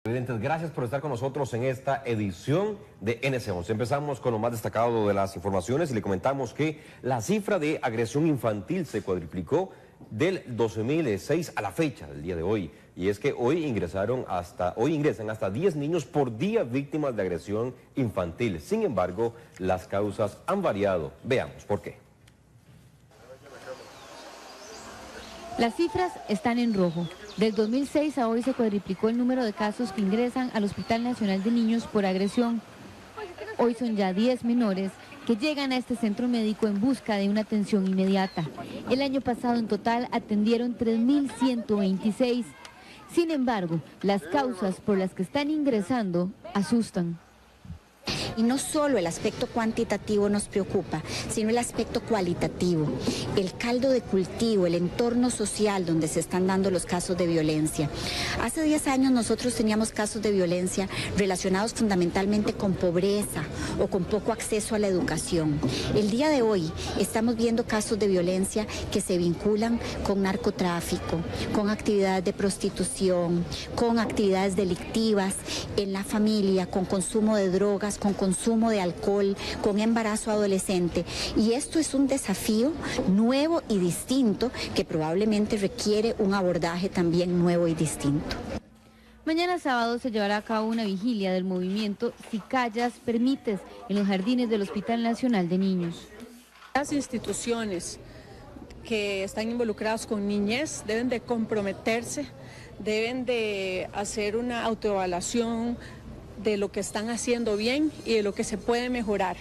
Gracias por estar con nosotros en esta edición de NC11. Empezamos con lo más destacado de las informaciones y le comentamos que la cifra de agresión infantil se cuadriplicó del 2006 a la fecha del día de hoy. Y es que hoy ingresan hasta 10 niños por día víctimas de agresión infantil. Sin embargo, las causas han variado. Veamos por qué. Las cifras están en rojo. Del 2006 a hoy se cuadriplicó el número de casos que ingresan al Hospital Nacional de Niños por agresión. Hoy son ya 10 menores que llegan a este centro médico en busca de una atención inmediata. El año pasado en total atendieron 3.126. Sin embargo, las causas por las que están ingresando asustan. Y no solo el aspecto cuantitativo nos preocupa, sino el aspecto cualitativo, el caldo de cultivo, el entorno social donde se están dando los casos de violencia. Hace 10 años nosotros teníamos casos de violencia relacionados fundamentalmente con pobreza o con poco acceso a la educación. El día de hoy estamos viendo casos de violencia que se vinculan con narcotráfico, con actividades de prostitución, con actividades delictivas en la familia, con consumo de drogas, con consumo de alcohol, con embarazo adolescente. Y esto es un desafío nuevo y distinto que probablemente requiere un abordaje también nuevo y distinto. Mañana sábado se llevará a cabo una vigilia del movimiento Si Callas Permites en los jardines del Hospital Nacional de Niños. Las instituciones que están involucradas con niñez deben de comprometerse, deben de hacer una autoevaluación de lo que están haciendo bien y de lo que se puede mejorar.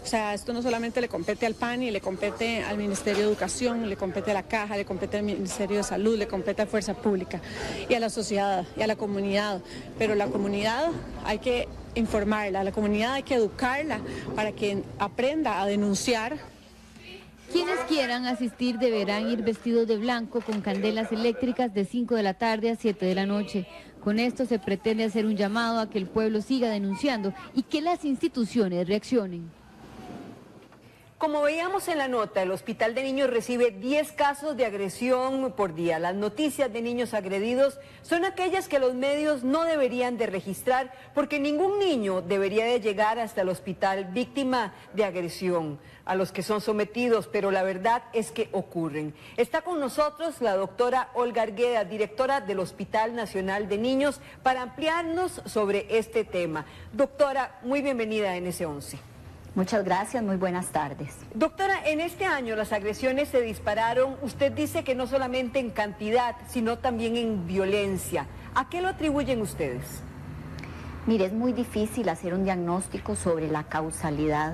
O sea, esto no solamente le compete al PANI, le compete al Ministerio de Educación, le compete a la Caja, le compete al Ministerio de Salud, le compete a Fuerza Pública y a la sociedad y a la comunidad. Pero la comunidad hay que informarla, a la comunidad hay que educarla para que aprenda a denunciar. Quienes quieran asistir deberán ir vestidos de blanco con candelas eléctricas de 5 de la tarde a 7 de la noche. Con esto se pretende hacer un llamado a que el pueblo siga denunciando y que las instituciones reaccionen. Como veíamos en la nota, el Hospital de Niños recibe 10 casos de agresión por día. Las noticias de niños agredidos son aquellas que los medios no deberían de registrar porque ningún niño debería de llegar hasta el hospital víctima de agresión a los que son sometidos, pero la verdad es que ocurren. Está con nosotros la doctora Olga Argueda, directora del Hospital Nacional de Niños, para ampliarnos sobre este tema. Doctora, muy bienvenida a NC11. Muchas gracias, muy buenas tardes. Doctora, en este año las agresiones se dispararon, usted dice que no solamente en cantidad, sino también en violencia. ¿A qué lo atribuyen ustedes? Mire, es muy difícil hacer un diagnóstico sobre la causalidad,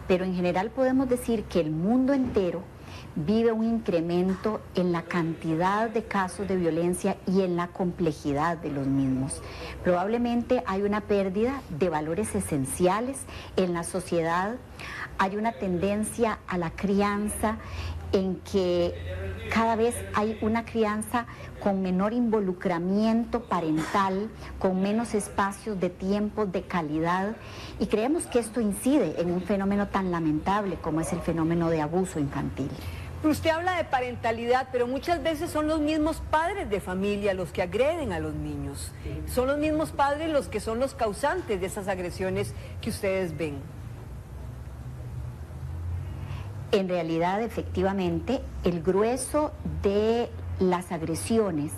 pero en general podemos decir que el mundo entero vive un incremento en la cantidad de casos de violencia y en la complejidad de los mismos. Probablemente hay una pérdida de valores esenciales en la sociedad, hay una tendencia a la crianza en que cada vez hay una crianza con menor involucramiento parental, con menos espacios de tiempo de calidad, y creemos que esto incide en un fenómeno tan lamentable como es el fenómeno de abuso infantil. Usted habla de parentalidad, pero muchas veces son los mismos padres de familia los que agreden a los niños. Son los mismos padres los que son los causantes de esas agresiones que ustedes ven. En realidad, efectivamente, el grueso de las agresiones,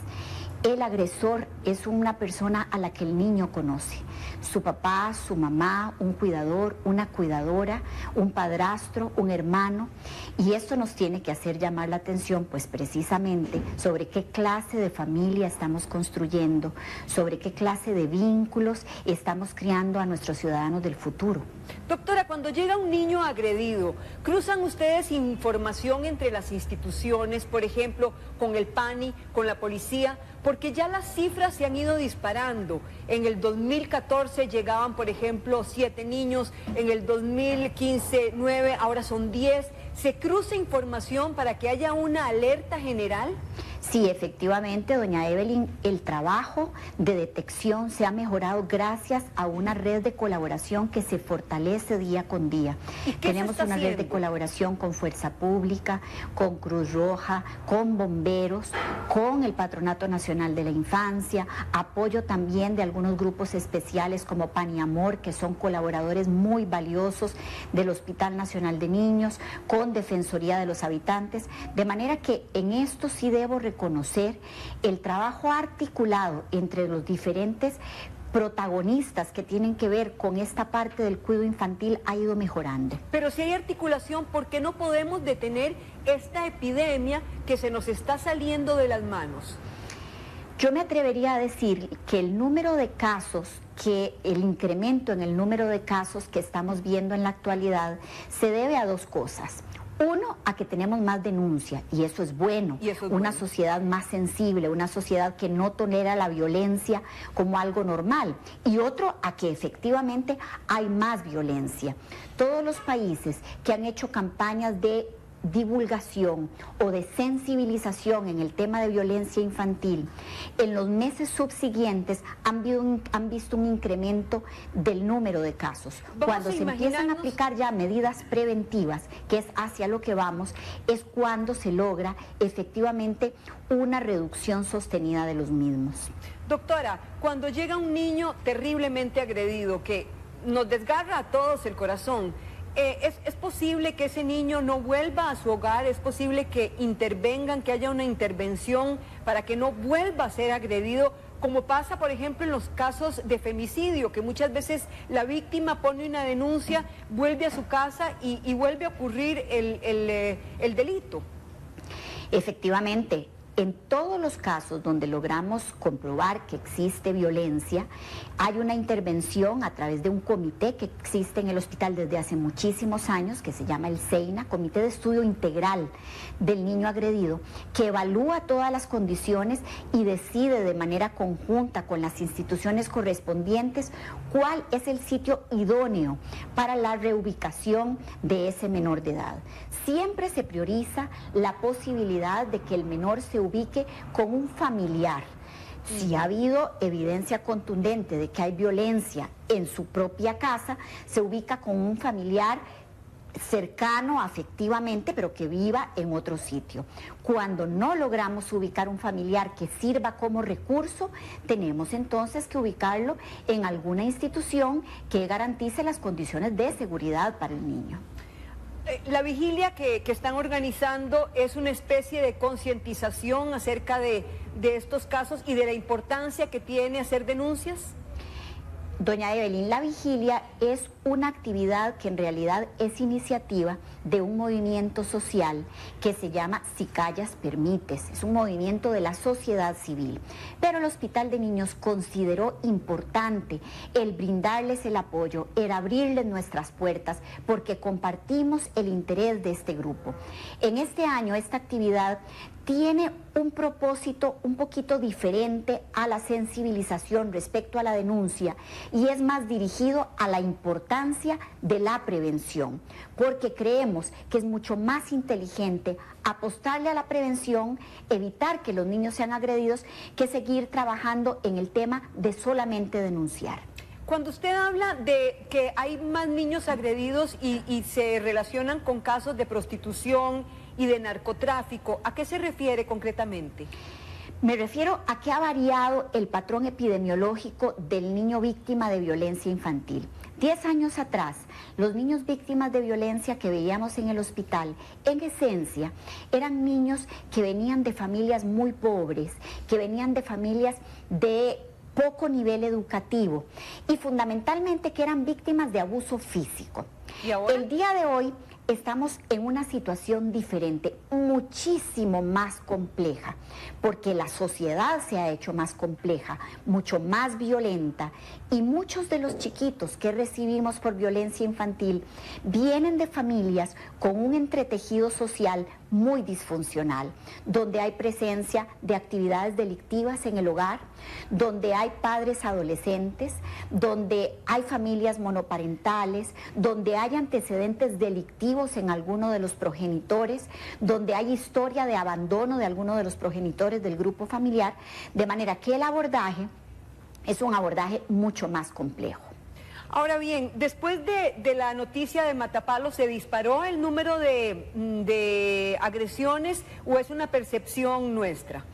el agresor es una persona a la que el niño conoce. Su papá, su mamá, un cuidador, una cuidadora, un padrastro, un hermano. Y esto nos tiene que hacer llamar la atención, pues precisamente, sobre qué clase de familia estamos construyendo, sobre qué clase de vínculos estamos criando a nuestros ciudadanos del futuro. Doctora, cuando llega un niño agredido, ¿cruzan ustedes información entre las instituciones, por ejemplo, con el PANI, con la policía? Porque ya las cifras se han ido disparando. En el 2014 llegaban, por ejemplo, 7 niños, en el 2015 9, ahora son 10. ¿Se cruza información para que haya una alerta general? Sí, efectivamente, doña Evelyn, el trabajo de detección se ha mejorado gracias a una red de colaboración que se fortalece día con día. Tenemos una red de colaboración con Fuerza Pública, con Cruz Roja, con bomberos, con el Patronato Nacional de la Infancia, apoyo también de algunos grupos especiales como Pan y Amor, que son colaboradores muy valiosos del Hospital Nacional de Niños, con Defensoría de los Habitantes, de manera que en esto sí debo reconocer el trabajo articulado entre los diferentes protagonistas que tienen que ver con esta parte del cuidado infantil ha ido mejorando. Pero si hay articulación, ¿por qué no podemos detener esta epidemia que se nos está saliendo de las manos? Yo me atrevería a decir que el número de casos, el incremento en el número de casos que estamos viendo en la actualidad se debe a dos cosas. Uno, a que tenemos más denuncia, y eso es bueno. Una sociedad más sensible, una sociedad que no tolera la violencia como algo normal. Y otro, a que efectivamente hay más violencia. Todos los países que han hecho campañas de divulgación o de sensibilización en el tema de violencia infantil, en los meses subsiguientes han visto un incremento del número de casos. Cuando se empiezan a aplicar ya medidas preventivas, que es hacia lo que vamos, es cuando se logra efectivamente una reducción sostenida de los mismos. Doctora, cuando llega un niño terriblemente agredido que nos desgarra a todos el corazón, ¿es posible que ese niño no vuelva a su hogar? ¿Es posible que intervengan, que haya una intervención para que no vuelva a ser agredido? Como pasa, por ejemplo, en los casos de femicidio, que muchas veces la víctima pone una denuncia, vuelve a su casa y vuelve a ocurrir el delito. Efectivamente. En todos los casos donde logramos comprobar que existe violencia, hay una intervención a través de un comité que existe en el hospital desde hace muchísimos años, que se llama el CEINA, Comité de Estudio Integral del Niño Agredido, que evalúa todas las condiciones y decide de manera conjunta con las instituciones correspondientes cuál es el sitio idóneo para la reubicación de ese menor de edad. Siempre se prioriza la posibilidad de que el menor se ubique con un familiar. Si ha habido evidencia contundente de que hay violencia en su propia casa, se ubica con un familiar cercano afectivamente, pero que viva en otro sitio. Cuando no logramos ubicar un familiar que sirva como recurso, tenemos entonces que ubicarlo en alguna institución que garantice las condiciones de seguridad para el niño. La vigilia que están organizando es una especie de concientización acerca de estos casos y de la importancia que tiene hacer denuncias. Doña Evelyn, la vigilia es una actividad que en realidad es iniciativa de un movimiento social que se llama Si Callas Permites. Es un movimiento de la sociedad civil. Pero el Hospital de Niños consideró importante el brindarles el apoyo, el abrirles nuestras puertas, porque compartimos el interés de este grupo. En este año, esta actividad tiene un propósito un poquito diferente a la sensibilización respecto a la denuncia y es más dirigido a la importancia de la prevención, porque creemos que es mucho más inteligente apostarle a la prevención, evitar que los niños sean agredidos, que seguir trabajando en el tema de solamente denunciar. Cuando usted habla de que hay más niños agredidos y se relacionan con casos de prostitución y de narcotráfico, ¿a qué se refiere concretamente? Me refiero a que ha variado el patrón epidemiológico del niño víctima de violencia infantil. 10 años atrás, los niños víctimas de violencia que veíamos en el hospital, en esencia, eran niños que venían de familias muy pobres, que venían de familias de poco nivel educativo y fundamentalmente que eran víctimas de abuso físico. ¿Y ahora? El día de hoy estamos en una situación diferente, muchísimo más compleja, porque la sociedad se ha hecho más compleja, mucho más violenta, y muchos de los chiquitos que recibimos por violencia infantil vienen de familias con un entretejido social muy disfuncional, donde hay presencia de actividades delictivas en el hogar, donde hay padres adolescentes, donde hay familias monoparentales, donde hay antecedentes delictivos agresivos en alguno de los progenitores, donde hay historia de abandono de alguno de los progenitores del grupo familiar, de manera que el abordaje es un abordaje mucho más complejo. Ahora bien, después de la noticia de Matapalos, ¿se disparó el número de agresiones o es una percepción nuestra?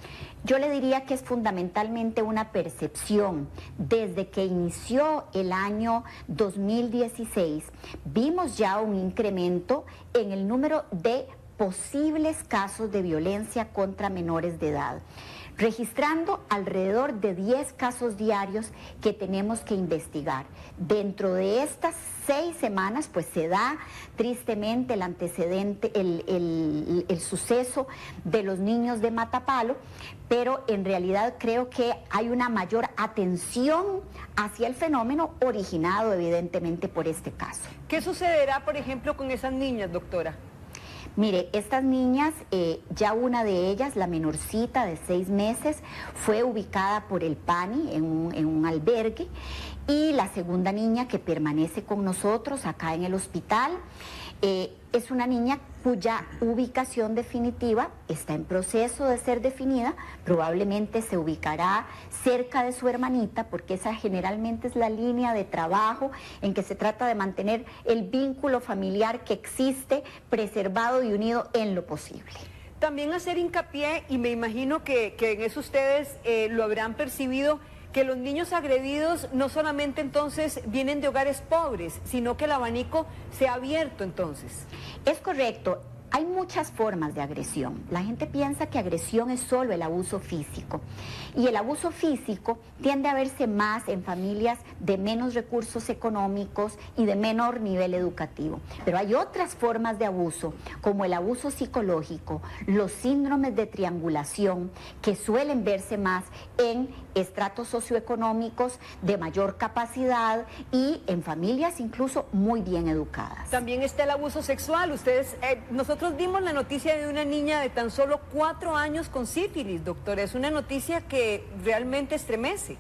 Yo le diría que es fundamentalmente una percepción. Desde que inició el año 2016, vimos ya un incremento en el número de posibles casos de violencia contra menores de edad, registrando alrededor de 10 casos diarios que tenemos que investigar. Dentro de estas 6 semanas, pues se da tristemente el antecedente, el suceso de los niños de Matapalo, pero en realidad creo que hay una mayor atención hacia el fenómeno originado evidentemente por este caso. ¿Qué sucederá, por ejemplo, con esas niñas, doctora? Mire, estas niñas, ya una de ellas, la menorcita de 6 meses, fue ubicada por el PANI en un albergue, y la segunda niña que permanece con nosotros acá en el hospital, es una niña cuya ubicación definitiva está en proceso de ser definida. Probablemente se ubicará cerca de su hermanita, porque esa generalmente es la línea de trabajo en que se trata de mantener el vínculo familiar que existe preservado y unido en lo posible. También hacer hincapié, y me imagino que en eso ustedes lo habrán percibido, que los niños agredidos no solamente entonces vienen de hogares pobres, sino que el abanico se ha abierto entonces. Es correcto. Hay muchas formas de agresión. La gente piensa que agresión es solo el abuso físico, y el abuso físico tiende a verse más en familias de menos recursos económicos y de menor nivel educativo. Pero hay otras formas de abuso, como el abuso psicológico, los síndromes de triangulación, que suelen verse más en estratos socioeconómicos de mayor capacidad y en familias incluso muy bien educadas. También está el abuso sexual. Ustedes, nosotros dimos la noticia de una niña de tan solo 4 años con sífilis, doctora. Es una noticia que realmente estremece.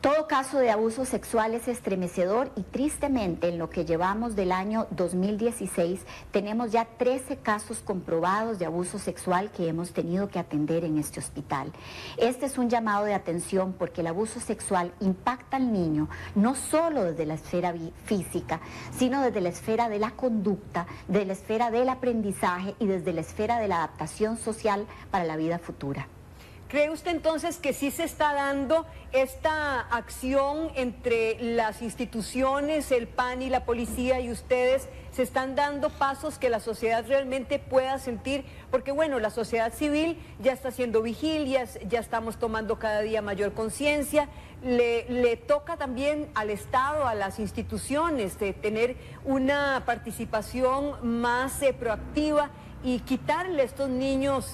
Todo caso de abuso sexual es estremecedor, y tristemente en lo que llevamos del año 2016 tenemos ya 13 casos comprobados de abuso sexual que hemos tenido que atender en este hospital. Este es un llamado de atención, porque el abuso sexual impacta al niño no solo desde la esfera física, sino desde la esfera de la conducta, desde la esfera del aprendizaje y desde la esfera de la adaptación social para la vida futura. ¿Cree usted entonces que sí se está dando esta acción entre las instituciones, el PANI, la policía y ustedes? ¿Se están dando pasos que la sociedad realmente pueda sentir? Porque bueno, la sociedad civil ya está haciendo vigilias, ya estamos tomando cada día mayor conciencia. Le toca también al Estado, a las instituciones, de tener una participación más proactiva y quitarle a estos niños,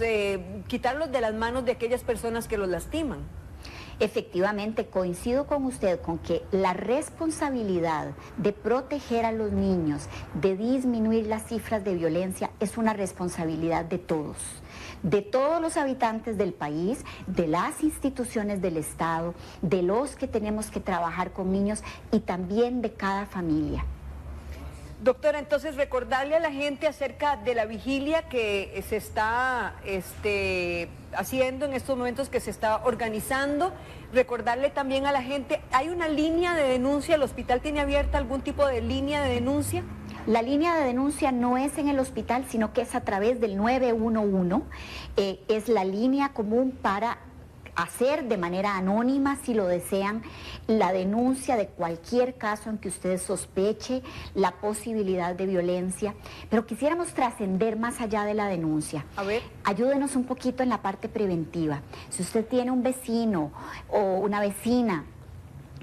quitarlos de las manos de aquellas personas que los lastiman. Efectivamente, coincido con usted con que la responsabilidad de proteger a los niños, de disminuir las cifras de violencia, es una responsabilidad de todos los habitantes del país, de las instituciones del Estado, de los que tenemos que trabajar con niños y también de cada familia. Doctora, entonces recordarle a la gente acerca de la vigilia que se está haciendo en estos momentos, que se está organizando. Recordarle también a la gente, ¿hay una línea de denuncia? ¿El hospital tiene abierta algún tipo de línea de denuncia? La línea de denuncia no es en el hospital, sino que es a través del 911. Es la línea común para hacer de manera anónima, si lo desean, la denuncia de cualquier caso en que usted sospeche la posibilidad de violencia. Pero quisiéramos trascender más allá de la denuncia. A ver. Ayúdenos un poquito en la parte preventiva. Si usted tiene un vecino o una vecina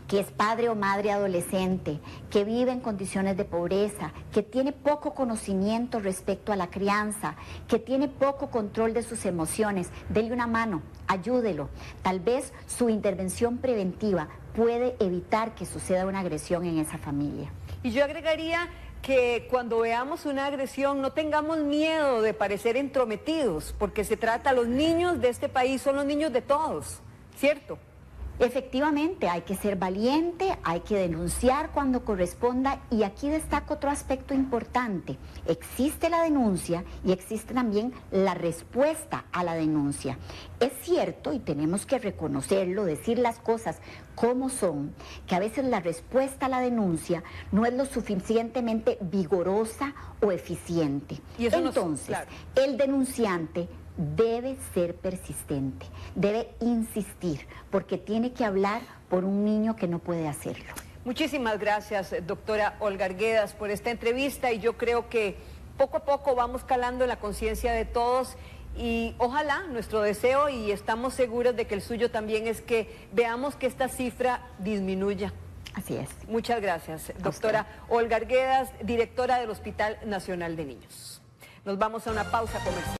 que es padre o madre adolescente, que vive en condiciones de pobreza, que tiene poco conocimiento respecto a la crianza, que tiene poco control de sus emociones, dele una mano, ayúdelo. Tal vez su intervención preventiva puede evitar que suceda una agresión en esa familia. Y yo agregaría que cuando veamos una agresión no tengamos miedo de parecer entrometidos, porque se trata, los niños de este país son los niños de todos, ¿cierto? Efectivamente, hay que ser valiente, hay que denunciar cuando corresponda y aquí destaco otro aspecto importante. Existe la denuncia y existe también la respuesta a la denuncia. Es cierto y tenemos que reconocerlo, decir las cosas como son, que a veces la respuesta a la denuncia no es lo suficientemente vigorosa o eficiente. Y eso entonces, claro, el denunciante debe ser persistente, debe insistir, porque tiene que hablar por un niño que no puede hacerlo. Muchísimas gracias, doctora Olga Arguedas, por esta entrevista y yo creo que poco a poco vamos calando en la conciencia de todos y ojalá nuestro deseo y estamos seguros de que el suyo también es que veamos que esta cifra disminuya. Así es. Muchas gracias, doctora Olga Arguedas, directora del Hospital Nacional de Niños. Nos vamos a una pausa comercial.